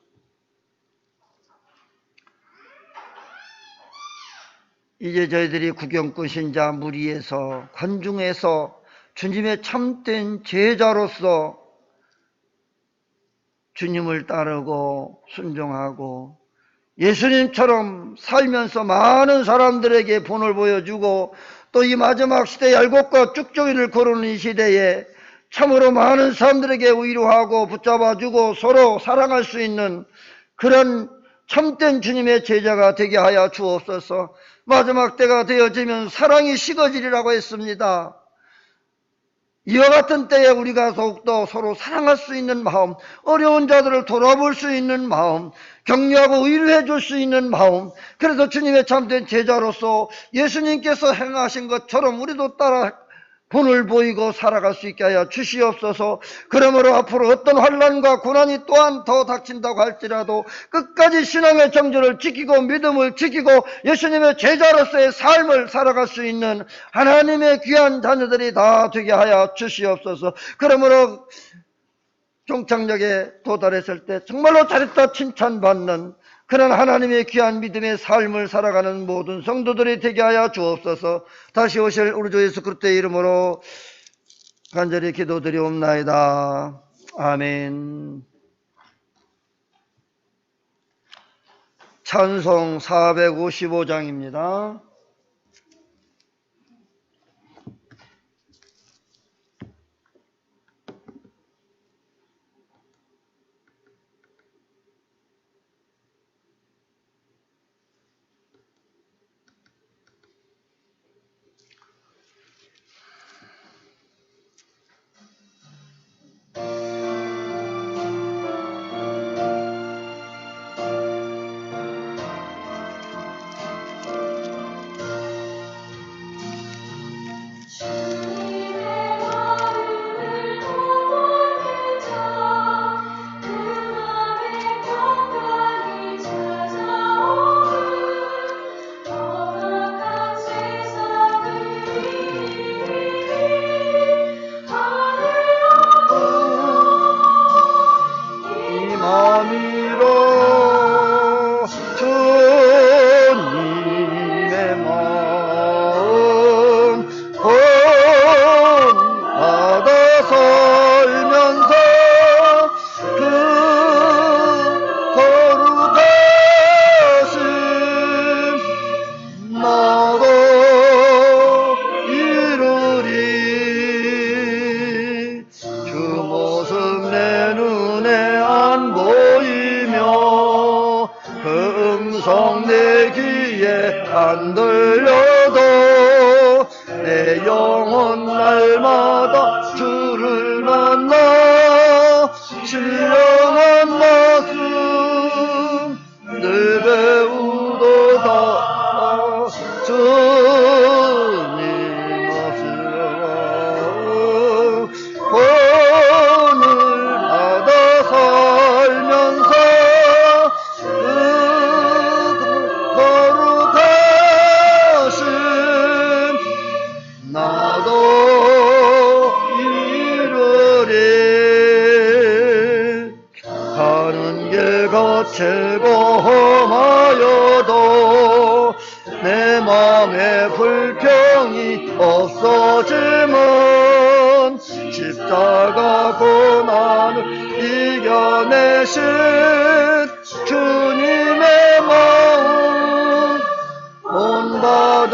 Speaker 1: 이제 저희들이 구경꾼 신자 무리에서, 관중에서 주님의 참된 제자로서 주님을 따르고 순종하고 예수님처럼 살면서 많은 사람들에게 본을 보여주고, 또 이 마지막 시대에 알곡과 쭉정이를 거르는 이 시대에 참으로 많은 사람들에게 위로하고 붙잡아주고 서로 사랑할 수 있는 그런 참된 주님의 제자가 되게 하여 주옵소서. 마지막 때가 되어지면 사랑이 식어지리라고 했습니다. 이와 같은 때에 우리가 더욱더 서로 사랑할 수 있는 마음, 어려운 자들을 돌아볼 수 있는 마음, 격려하고 위로해 줄 수 있는 마음, 그래서 주님의 참된 제자로서 예수님께서 행하신 것처럼 우리도 따라 본을 보이고 살아갈 수 있게 하여 주시옵소서. 그러므로 앞으로 어떤 환난과 고난이 또한 더 닥친다고 할지라도 끝까지 신앙의 정절을 지키고 믿음을 지키고 예수님의 제자로서의 삶을 살아갈 수 있는 하나님의 귀한 자녀들이 다 되게 하여 주시옵소서. 그러므로 종착역에 도달했을 때 정말로 잘했다 칭찬받는 그런 하나님의 귀한 믿음의 삶을 살아가는 모든 성도들이 되게 하여 주옵소서. 다시 오실 우리 주 예수 그리스도의 이름으로 간절히 기도드리옵나이다. 아멘. 찬송 455장입니다. 안 들려도 내 영혼 날마다 주를 만나 신령한 말씀 늘 배우도다. 주님 말씀 본을 받아 살면서 나도 이루리. 가는 길 거칠고 험하여도 내 맘에 불평이 없어지면 십자가 고난을 이겨내신 주님의 마음 본받음이라.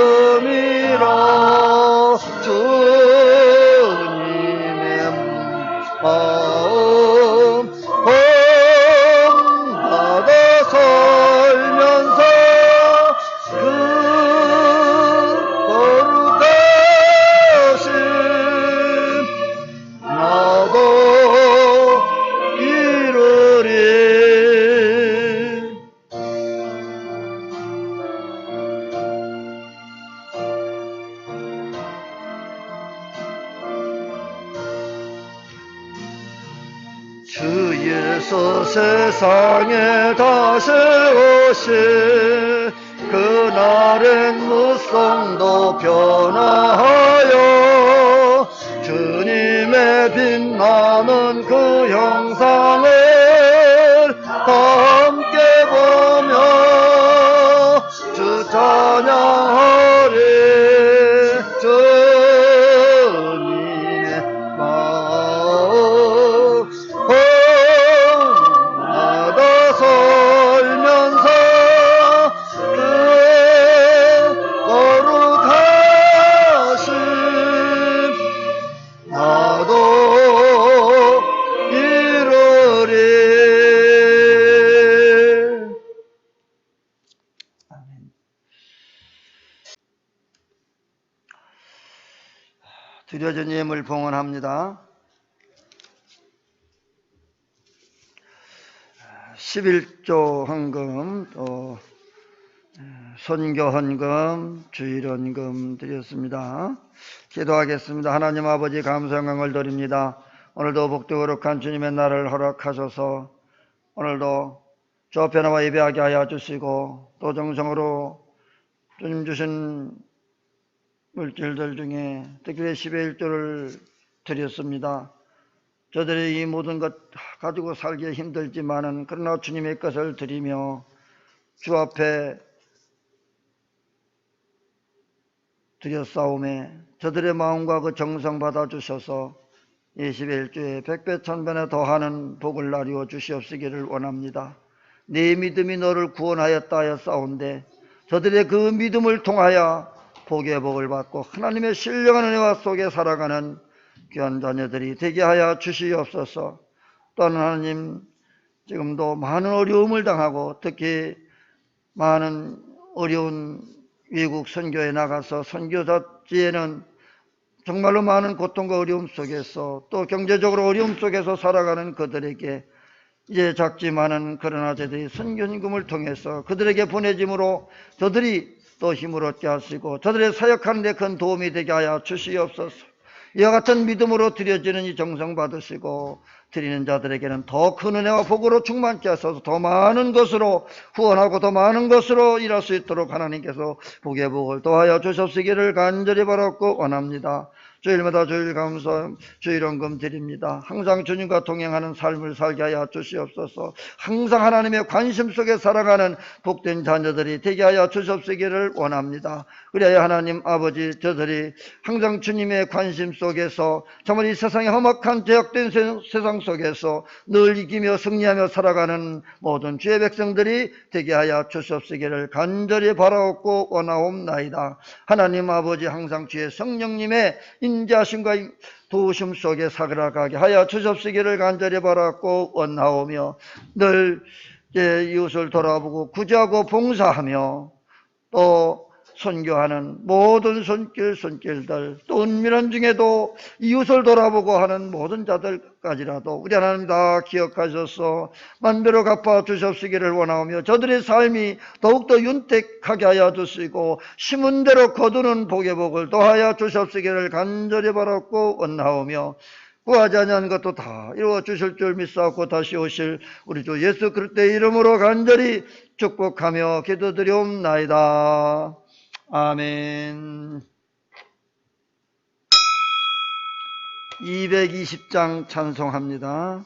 Speaker 1: 주님의 마음 본받아 살면서 그 주 예수 세상에 다시 오시 그날엔 무성도 변화하여 주님의 빛나는 그 형상을 다 함께 보며 주 찬양하리 주님의 마음 나다 설면서 그의 거룩하심 나도 이루리. 아멘. 드려진 예물 봉헌합니다. 11조 헌금, 또 선교 헌금, 주일 헌금 드렸습니다. 기도하겠습니다. 하나님 아버지 감사 영광을 드립니다. 오늘도 복되고 거룩한 주님의 날을 허락하셔서 오늘도 주 변화와 예배하게 하여 주시고 또 정성으로 주님 주신 물질들 중에 특별히 11조를 드렸습니다. 저들이 이 모든 것 가지고 살기 힘들지만은 그러나 주님의 것을 드리며 주 앞에 드렸사오매 저들의 마음과 그 정성 받아주셔서 21주에 백배 천배나 더하는 복을 나누어 주시옵시기를 원합니다. 내 믿음이 너를 구원하였다 하였사온데 저들의 그 믿음을 통하여 복의 복을 받고 하나님의 신령한 은혜와 속에 살아가는 귀한 자녀들이 되게 하여 주시옵소서. 또한 하나님 지금도 많은 어려움을 당하고 특히 많은 어려운 외국 선교에 나가서 선교사지에는 정말로 많은 고통과 어려움 속에서 또 경제적으로 어려움 속에서 살아가는 그들에게 이제 작지만은 그러나 저들이 선교임금을 통해서 그들에게 보내짐으로 저들이 또 힘을 얻게 하시고 저들의 사역하는 데 큰 도움이 되게 하여 주시옵소서. 이와 같은 믿음으로 드려지는 이 정성 받으시고 드리는 자들에게는 더 큰 은혜와 복으로 충만케 하셔서 더 많은 것으로 후원하고 더 많은 것으로 일할 수 있도록 하나님께서 복의 복을 더하여 주셨으기를 간절히 바랐고 원합니다. 주일마다 주일 감사 주일 헌금 드립니다. 항상 주님과 동행하는 삶을 살게 하여 주시옵소서. 항상 하나님의 관심 속에 살아가는 복된 자녀들이 되게 하여 주시옵시기를 원합니다. 그래야 하나님 아버지 저들이 항상 주님의 관심 속에서 정말 이 세상의 험악한 죄악된 세상 속에서 늘 이기며 승리하며 살아가는 모든 주의 백성들이 되게 하여 주시옵시기를 간절히 바라옵고 원하옵나이다. 하나님 아버지 항상 주의 성령님의 인자하심과 도우심 속에 살아가게 하여 주시옵시기를 간절히 바랐고 원하오며 늘 이웃을 돌아보고 구제하고 봉사하며 또 선교하는 모든 손길들 또 은밀한 중에도 이웃을 돌아보고 하는 모든 자들까지라도 우리 하나님 다 기억하셔서 만배로 갚아 주시옵시기를 원하오며 저들의 삶이 더욱더 윤택하게 하여 주시고 심은 대로 거두는 복의 복을 더하여 주시옵시기를 간절히 바랐고 원하오며 구하지 아니한 것도 다 이루어 주실 줄 믿사옵고 다시 오실 우리 주 예수 그리스도의 이름으로 간절히 축복하며 기도드리옵나이다. 아멘. 220장 찬송합니다.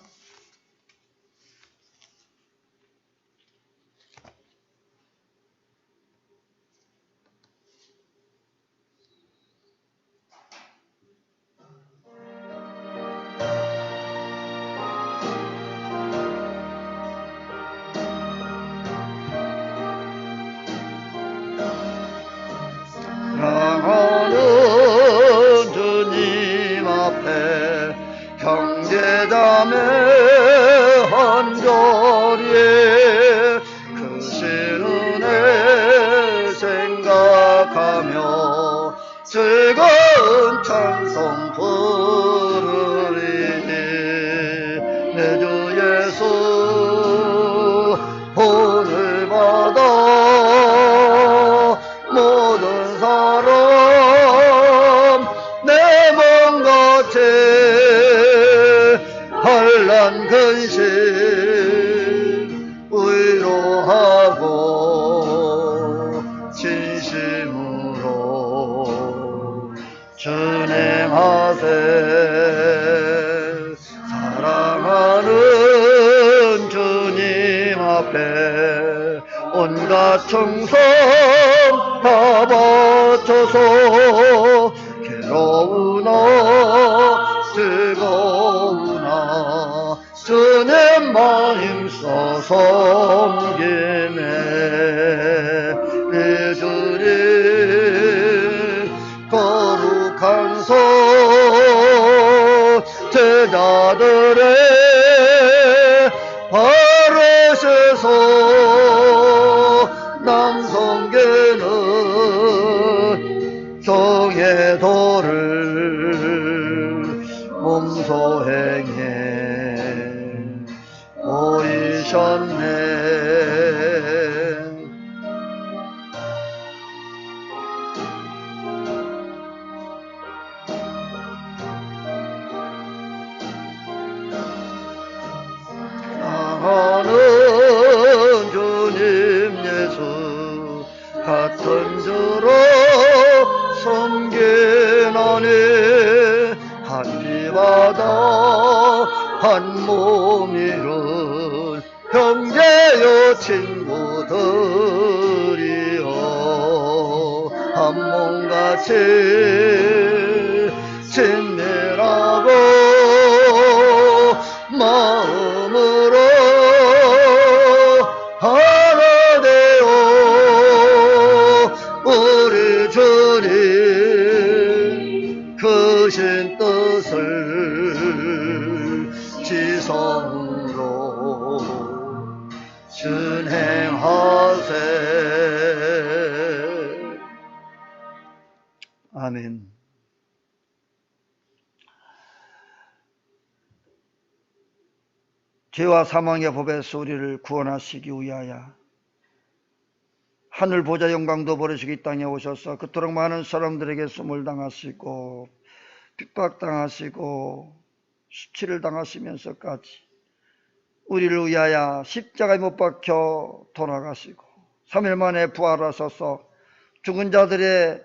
Speaker 1: 사랑하는 주님 앞에 형제자매 한자리에 크신 은혜 생각하며 즐거운 찬송 부르리니 내 주 예수 오늘 받아 모든 사람 내 몸같이 한란 근심 준행하세. 사랑하는 주님 앞에 온갖 충성 다 바쳐서 괴로우나 즐거우나 주님만 힘써 섬기네. 내 주님 거룩한 손 제자들의 바르셔서 남성계는 성의 도를 몸소 행해 보이셨네. 사랑하는 주님 예수 같은 주로 섬기나니 한지바다 한 몸이른 형제여 친구들이여 한 몸같이 친밀하고 마음으로 하나 되어 우리 주님 크신 뜻을 지성으로 준행하세. 아멘. 죄와 사망의 법에서 우리를 구원하시기 위하여 하늘 보좌 영광도 버리시고 이 땅에 오셔서 그토록 많은 사람들에게 수모를 당하시고 핍박당하시고 수치를 당하시면서까지 우리를 위하여 십자가에 못 박혀 돌아가시고 3일 만에 부활하셔서 죽은 자들의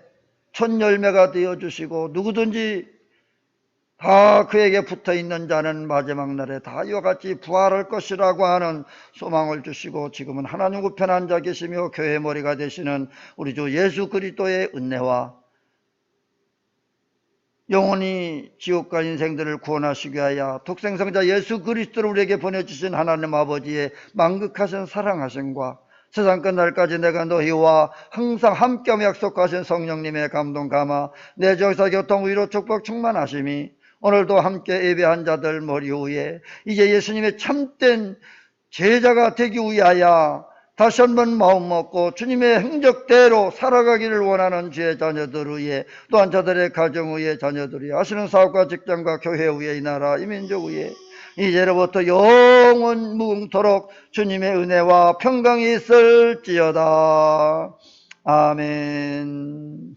Speaker 1: 첫 열매가 되어주시고 누구든지 다 그에게 붙어있는 자는 마지막 날에 다 이와 같이 부활할 것이라고 하는 소망을 주시고 지금은 하나님 우편에 앉아 계시며 교회의 머리가 되시는 우리 주 예수 그리스도의 은혜와 영원히 지옥 갈 인생들을 구원하시기 위하여 독생성자 예수 그리스도를 우리에게 보내주신 하나님 아버지의 만극하신 사랑하심과 세상 끝날까지 내가 너희와 항상 함께하며 약속하신 성령님의 감동 감화 내정사 교통 위로 축복 충만하심이 오늘도 함께 예배한 자들 머리 위에 이제 예수님의 참된 제자가 되기 위하여 다시 한번 마음 먹고 주님의 행적대로 살아가기를 원하는 주의 자녀들 위에 또한 자들의 가정 위에 자녀들 위에 하시는 사업과 직장과 교회 위에 이 나라 이 민족 위에 이제로부터 영원 무궁토록 주님의 은혜와 평강이 있을지어다. 아멘.